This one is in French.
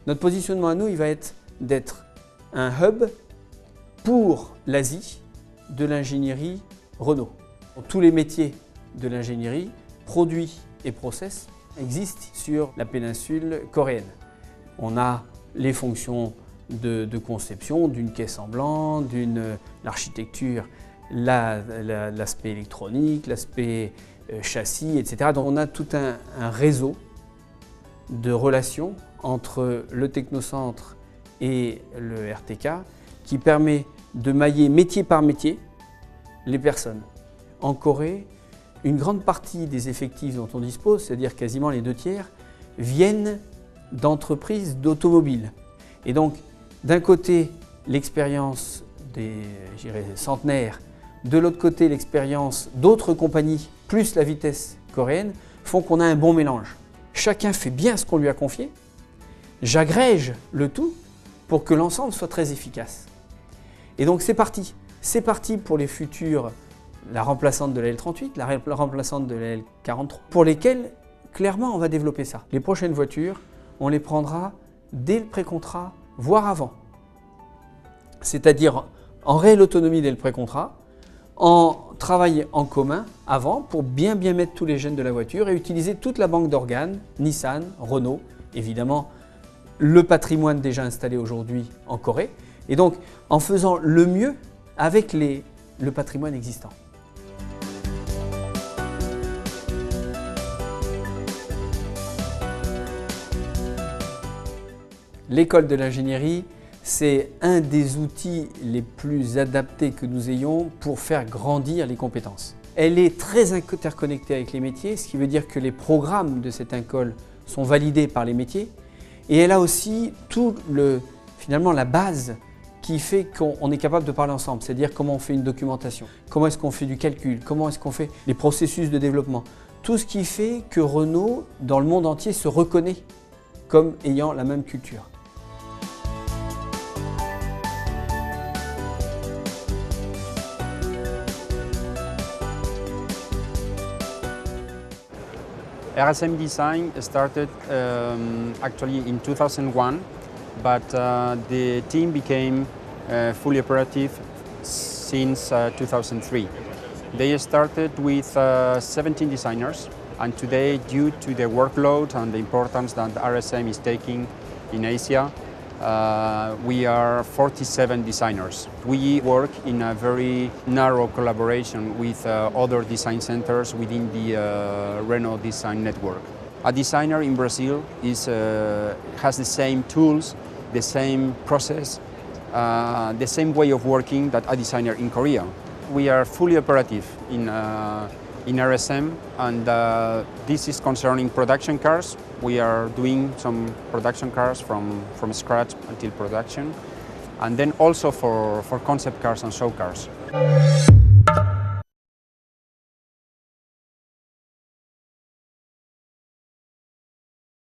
Notre positionnement à nous, il va être d'être un hub pour l'Asie de l'ingénierie Renault. Tous les métiers de l'ingénierie, produits et process, existent sur la péninsule coréenne. On a les fonctions de conception d'une caisse en blanc, l'architecture, l'aspect électronique, l'aspect châssis, etc. Donc on a tout un réseau de relations entre le technocentre et le RTK qui permet de mailler métier par métier les personnes. En Corée, une grande partie des effectifs dont on dispose, c'est-à-dire quasiment les 2/3, viennent d'entreprises d'automobiles. Et donc, d'un côté, l'expérience des centenaires, de l'autre côté, l'expérience d'autres compagnies, plus la vitesse coréenne, font qu'on a un bon mélange. Chacun fait bien ce qu'on lui a confié, j'agrège le tout pour que l'ensemble soit très efficace. Et donc c'est parti. C'est parti pour les futurs, la remplaçante de la L38, la remplaçante de la L43, pour lesquelles, clairement, on va développer ça. Les prochaines voitures, on les prendra dès le pré-contrat, voire avant. C'est-à-dire en réelle autonomie dès le pré-contrat, en travail en commun avant pour bien mettre tous les gènes de la voiture et utiliser toute la banque d'organes, Nissan, Renault, évidemment le patrimoine déjà installé aujourd'hui en Corée, et donc en faisant le mieux avec le patrimoine existant. L'école de l'ingénierie, c'est un des outils les plus adaptés que nous ayons pour faire grandir les compétences. Elle est très interconnectée avec les métiers, ce qui veut dire que les programmes de cette école sont validés par les métiers. Et elle a aussi finalement la base qui fait qu'on est capable de parler ensemble, c'est-à-dire comment on fait une documentation, comment est-ce qu'on fait du calcul, comment est-ce qu'on fait les processus de développement. Tout ce qui fait que Renault, dans le monde entier, se reconnaît comme ayant la même culture. RSM design started actually in 2001, but the team became fully operative since 2003. They started with 17 designers, and today, due to the workload and the importance that RSM is taking in Asia, we are 47 designers. We work in a very narrow collaboration with other design centers within the Renault Design Network. A designer in Brazil has the same tools, the same process, the same way of working that a designer in Korea. We are fully operative in RSM, and this is concerning production cars. We are doing some production cars from scratch until production, and then also for concept cars and show cars.